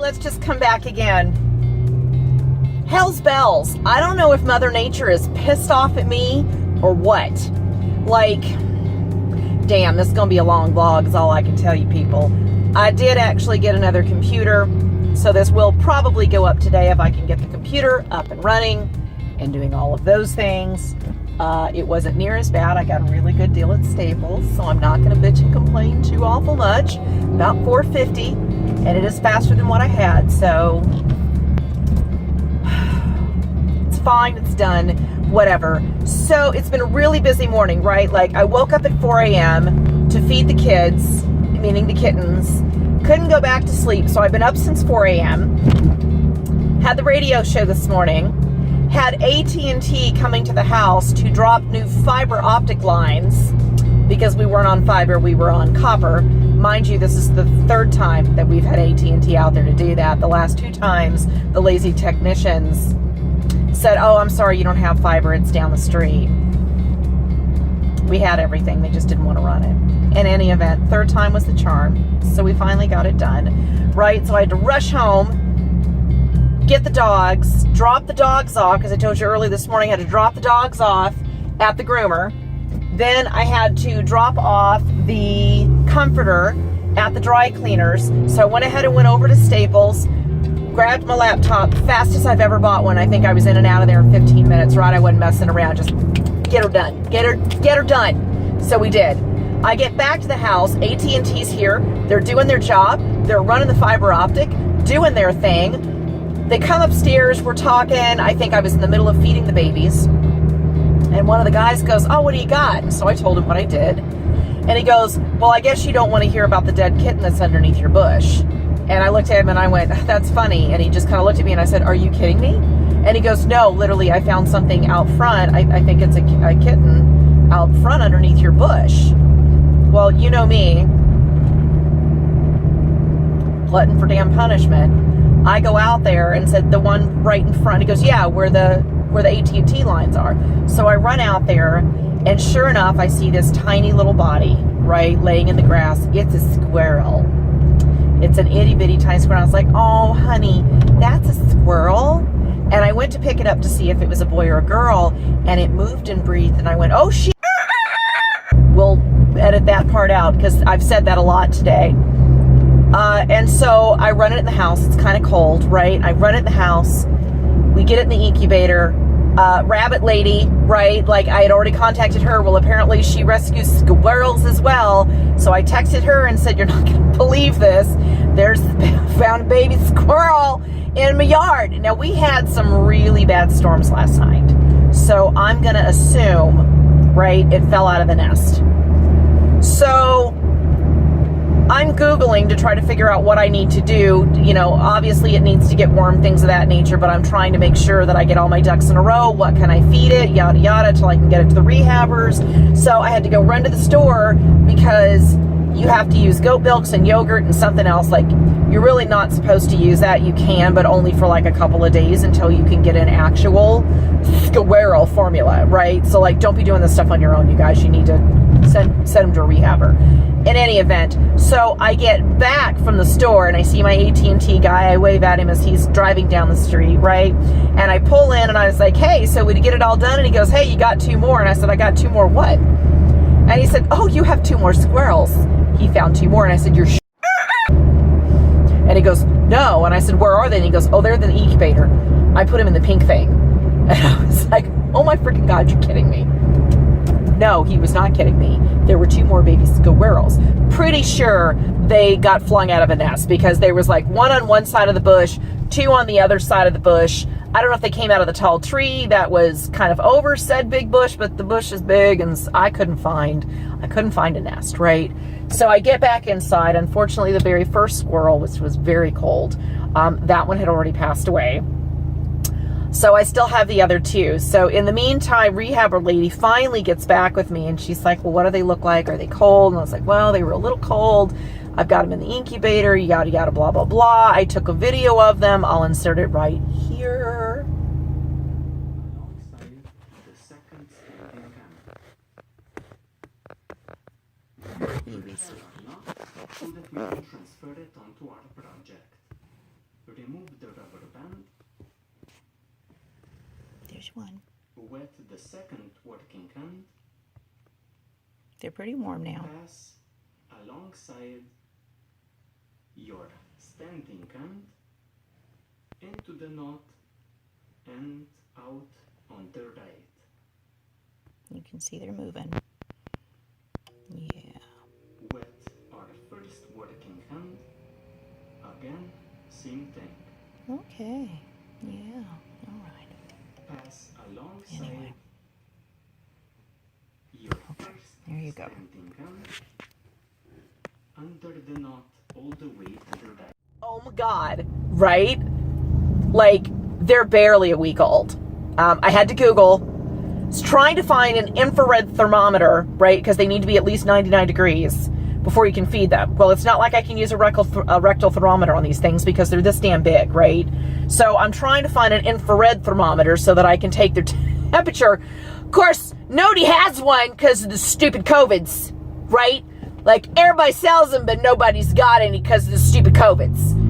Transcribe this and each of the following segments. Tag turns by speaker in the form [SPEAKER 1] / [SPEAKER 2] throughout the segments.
[SPEAKER 1] let's just come back again. Hell's bells. I don't know if Mother Nature is pissed off at me or what. Like, damn, this is going to be a long vlog is all I can tell you people. I did actually get another computer, so this will probably go up today if I can get the computer up and running and doing all of those things. It wasn't near as bad. I got a really good deal at Staples, so I'm not going to bitch and complain too awful much. About $4.50, and it is faster than what I had, so it's fine. It's done. Whatever. So it's been a really busy morning, right? Like, I woke up at 4 a.m. to feed the kids, meaning the kittens. Couldn't go back to sleep, so I've been up since 4 a.m. Had the radio show this morning. Had AT&T coming to the house to drop new fiber optic lines because we weren't on fiber, we were on copper. Mind you, this is the third time that we've had AT&T out there to do that. The last 2 times, the lazy technicians said, oh, I'm sorry, you don't have fiber, it's down the street. We had everything, they just didn't want to run it. In any event, third time was the charm, so we finally got it done, right? So I had to rush home, get the dogs, drop the dogs off, because I told you early this morning I had to drop the dogs off at the groomer. Then I had to drop off the comforter at the dry cleaners. So I went ahead and went over to Staples, grabbed my laptop, fastest I've ever bought one. I think I was in and out of there in 15 minutes, right? I wasn't messing around, just get her done, get her done. So we did. I get back to the house, AT&T's here, they're doing their job, they're running the fiber optic, doing their thing. They come upstairs, we're talking, I think I was in the middle of feeding the babies, and one of the guys goes, oh, what do you got? So I told him what I did, and he goes, well, I guess you don't want to hear about the dead kitten that's underneath your bush. And I looked at him and I went, that's funny, and he just kind of looked at me and I said, are you kidding me? And he goes, no, literally, I found something out front, I think it's a kitten out front underneath your bush. Well, you know me, glutton for damn punishment. I go out there and said, the one right in front. He goes, yeah, where the AT&T lines are. So I run out there, and sure enough, I see this tiny little body, right, laying in the grass. It's a squirrel. It's an itty bitty tiny squirrel. I was like, oh, honey, that's a squirrel. And I went to pick it up to see if it was a boy or a girl, and it moved and breathed, and I went, oh, shit. We'll edit that part out because I've said that a lot today. And so I run it in the house. It's kind of cold, right? I run it in the house. We get it in the incubator. Rabbit lady, right? Like, I had already contacted her. Well, apparently she rescues squirrels as well. So I texted her and said, you're not going to believe this. Found a baby squirrel in my yard. Now, we had some really bad storms last night. So I'm going to assume, right, it fell out of the nest. So I'm Googling to try to figure out what I need to do. You know, obviously it needs to get warm, things of that nature, but I'm trying to make sure that I get all my ducks in a row. What can I feed it? Yada, yada, till I can get it to the rehabbers. So I had to go run to the store because you have to use goat milks and yogurt and something else. Like, you're really not supposed to use that. You can, but only for like a couple of days until you can get an actual squirrel formula, right? So, like, don't be doing this stuff on your own, you guys. You need to send them to a rehabber. In any event, so I get back from the store and I see my AT&T guy. I wave at him as he's driving down the street, right? And I pull in and I was like, hey, so we get it all done? And he goes, hey, you got 2 more. And I said, I got 2 more what? And he said, oh, you have 2 more squirrels. He found 2 more. And I said, you're And he goes, no. And I said, where are they? And he goes, oh, they're in the incubator. I put him in the pink thing. And I was like, oh my freaking God, you're kidding me. No, he was not kidding me. There were 2 more baby squirrels. Pretty sure they got flung out of a nest because there was like 1 on one side of the bush, 2 on the other side of the bush. I don't know if they came out of the tall tree that was kind of over said big bush, but the bush is big and I couldn't find a nest, right? So I get back inside. Unfortunately, the very first squirrel, which was very cold, that one had already passed away. So I still have the other 2. So in the meantime, rehabber lady finally gets back with me and she's like, well, what do they look like? Are they cold? And I was like, well, they were a little cold. I've got them in the incubator, yada, yada, blah, blah, blah. I took a video of them. I'll insert it right here.
[SPEAKER 2] So that we can transfer it onto our project. remove the rubber band.
[SPEAKER 3] There's one.
[SPEAKER 2] Wet the second working hand.
[SPEAKER 3] They're pretty warm now.
[SPEAKER 2] Pass alongside your standing hand into the knot and out on the right.
[SPEAKER 3] You can see they're moving. Yeah.
[SPEAKER 2] Wet our first working hand. Again, same thing.
[SPEAKER 3] Okay. Yeah. All right.
[SPEAKER 2] Pass alongside
[SPEAKER 3] Anyway.
[SPEAKER 2] your first
[SPEAKER 3] There you go.
[SPEAKER 2] standing hand under the knot all the way to the right.
[SPEAKER 1] Oh my God, right? Like, they're barely a week old. I had to Google. I was trying to find an infrared thermometer, right? Because they need to be at least 99 degrees before you can feed them. Well, it's not like I can use a rectal thermometer on these things because they're this damn big, right? So I'm trying to find an infrared thermometer so that I can take their temperature. Of course, nobody has one because of the stupid COVIDs, right? Like, everybody sells them, but nobody's got any because of the stupid COVIDs.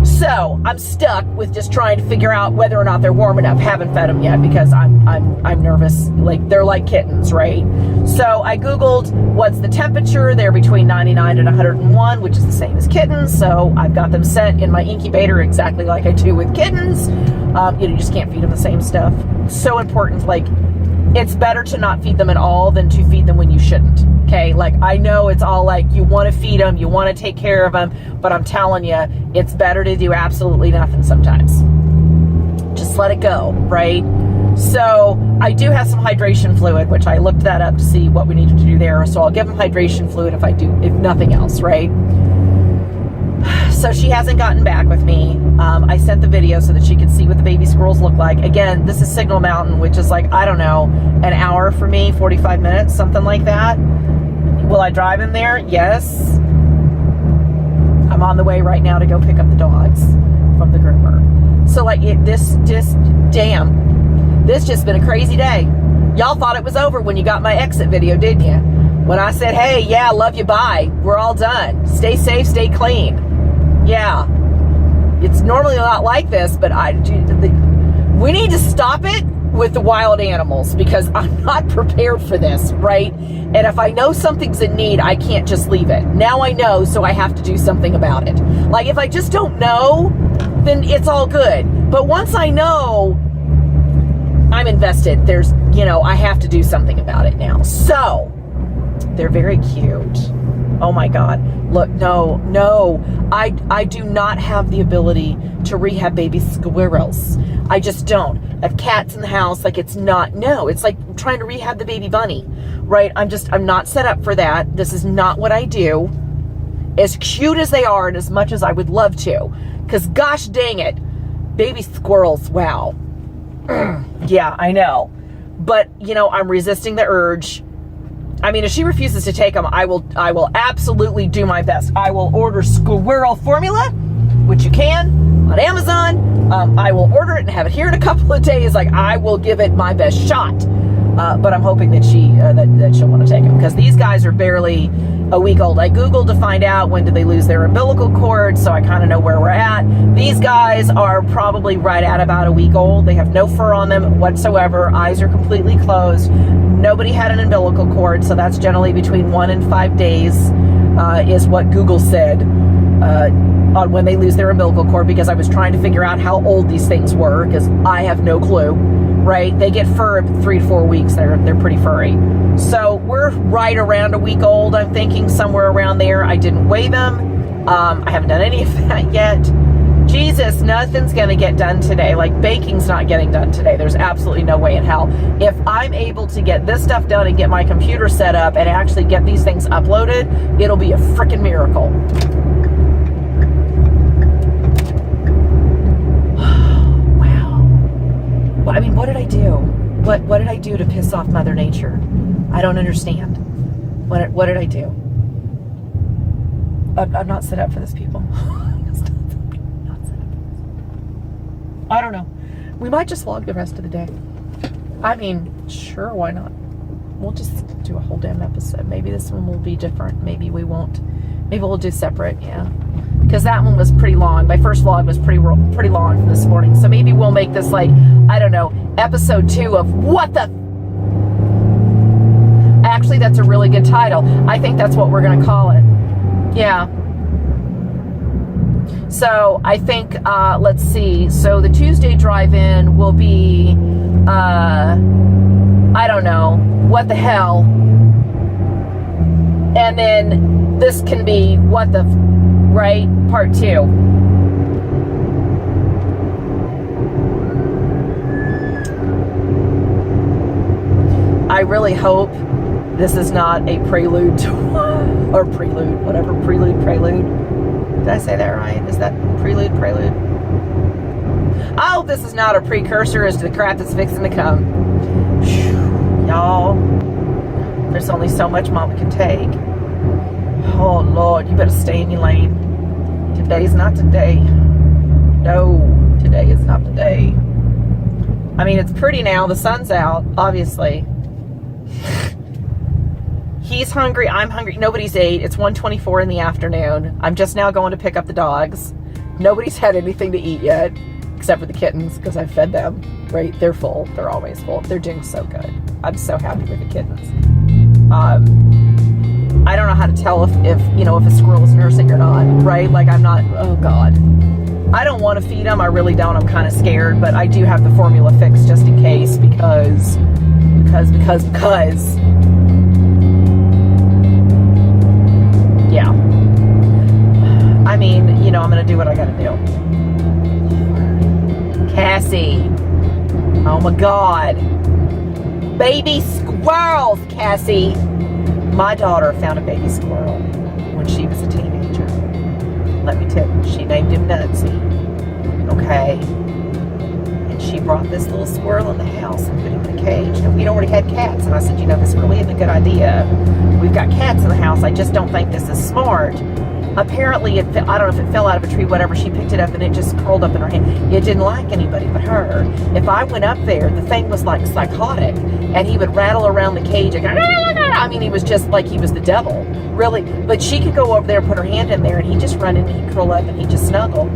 [SPEAKER 1] So I'm stuck with just trying to figure out whether or not they're warm enough. Haven't fed them yet because I'm nervous. Like, they're like kittens, right? So I Googled what's the temperature. They're between 99 and 101, which is the same as kittens. So I've got them set in my incubator exactly like I do with kittens. You just can't feed them the same stuff. So important. Like, it's better to not feed them at all than to feed them when you shouldn't. Okay, like, I know it's all like you want to feed them, you want to take care of them, but I'm telling you, it's better to do absolutely nothing sometimes. Just let it go, right? So I do have some hydration fluid, which I looked that up to see what we needed to do there. So I'll give them hydration fluid if nothing else, right? So she hasn't gotten back with me. I sent the video so that she could see what the baby squirrels look like. Again, this is Signal Mountain, which is like, I don't know, an hour for me, 45 minutes, something like that. Will I drive him there? Yes. I'm on the way right now to go pick up the dogs from the groomer. So like, this just been a crazy day. Y'all thought it was over when you got my exit video, didn't you? When I said, hey, yeah, love you, bye. We're all done. Stay safe, stay clean. Yeah. It's normally not like this, but we need to stop it with the wild animals because I'm not prepared for this, right? And if I know something's in need, I can't just leave it. Now I know, so I have to do something about it. Like, if I just don't know, then it's all good. But once I know, I'm invested. I have to do something about it now. So, they're very cute. Oh my God. Look, no. I do not have the ability to rehab baby squirrels. I just don't. I have cats in the house. Like, it's like trying to rehab the baby bunny, right? I'm not set up for that. This is not what I do. As cute as they are and as much as I would love to, because gosh dang it, baby squirrels, wow. Yeah, I know. But, I'm resisting the urge. I mean, if she refuses to take them, I will absolutely do my best. I will order squirrel formula, which you can on Amazon. I will order it and have it here in a couple of days. Like, I will give it my best shot. But I'm hoping that she'll want to take them because these guys are barely a week old. I Googled to find out when did they lose their umbilical cord, so I kind of know where we're at. These guys are probably right at about a week old. They have no fur on them whatsoever. Eyes are completely closed. Nobody had an umbilical cord, so that's generally between 1 and 5 days, is what Google said on when they lose their umbilical cord, because I was trying to figure out how old these things were, because I have no clue, right? They get fur at 3 to 4 weeks. They're pretty furry. So we're right around a week old, I'm thinking, somewhere around there. I didn't weigh them. I haven't done any of that yet. Jesus, nothing's going to get done today. Like, baking's not getting done today. There's absolutely no way in hell. If I'm able to get this stuff done and get my computer set up and actually get these things uploaded, it'll be a freaking miracle. Wow. Well, I mean, what did I do? What did I do to piss off Mother Nature? I don't understand. What did I do? I'm not set up for this, people. I don't know. We might just vlog the rest of the day. I mean, sure, why not? We'll just do a whole damn episode. Maybe this one will be different. Maybe we won't. Maybe we'll do separate, yeah. because that one was pretty long. My first vlog was pretty long from this morning. So maybe we'll make this like, I don't know, episode 2 of what the... Actually, that's a really good title. I think that's what we're going to call it. Yeah. So I think, let's see. So the Tuesday drive-in will be, I don't know, what the hell. And then this can be what the, right? Part 2. I really hope this is not a prelude to, or prelude, whatever, prelude. Did I say that right? Is that prelude? I hope this is not a precursor as to the crap that's fixing to come. Y'all, there's only so much Mama can take. Oh, Lord, you better stay in your lane. Today's not today. No, today is not the day. I mean, it's pretty now. The sun's out, obviously. He's hungry. I'm hungry. Nobody's ate. It's 1:24 in the afternoon. I'm just now going to pick up the dogs. Nobody's had anything to eat yet, except for the kittens, because I fed them. Right? They're full. They're always full. They're doing so good. I'm so happy with the kittens. I don't know how to tell if you know, if a squirrel is nursing or not, right? Like, I'm not, oh God. I don't want to feed them. I really don't. I'm kind of scared, but I do have the formula fixed just in case because. Yeah. I mean, you know, I'm going to do what I got to do. Cassie. Oh my God. Baby squirrels, Cassie. My daughter found a baby squirrel when she was a teenager. Let me tell you, she named him Nutsy. Okay? And she brought this little squirrel in the house and put him in a cage. And we'd already had cats. And I said, you know, this really isn't a good idea. We've got cats in the house. I just don't think this is smart. Apparently, I don't know if it fell out of a tree, whatever. She picked it up and it just curled up in her hand. It didn't like anybody but her. If I went up there, the thing was like psychotic. And he would rattle around the cage and go, I mean, he was just like he was the devil, really. But she could go over there and put her hand in there, and he'd just run in, and he'd curl up, and he'd just snuggle,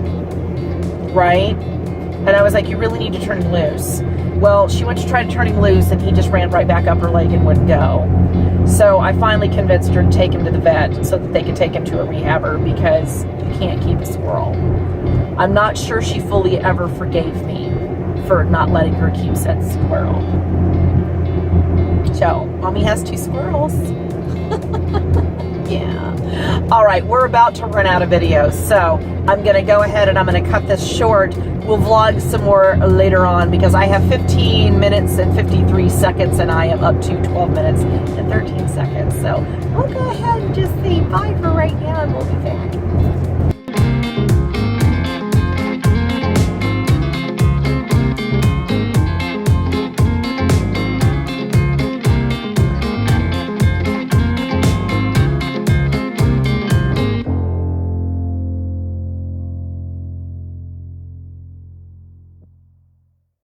[SPEAKER 1] right? And I was like, you really need to turn him loose. Well, she went to try to turn him loose, and he just ran right back up her leg and wouldn't go. So I finally convinced her to take him to the vet so that they could take him to a rehabber because you can't keep a squirrel. I'm not sure she fully ever forgave me for not letting her keep said squirrel. So, Mommy has 2 squirrels. Yeah. All right, we're about to run out of videos, so I'm going to go ahead and I'm going to cut this short. We'll vlog some more later on because I have 15 minutes and 53 seconds and I am up to 12 minutes and 13 seconds. So we'll go ahead and just say bye for right now and we'll be back.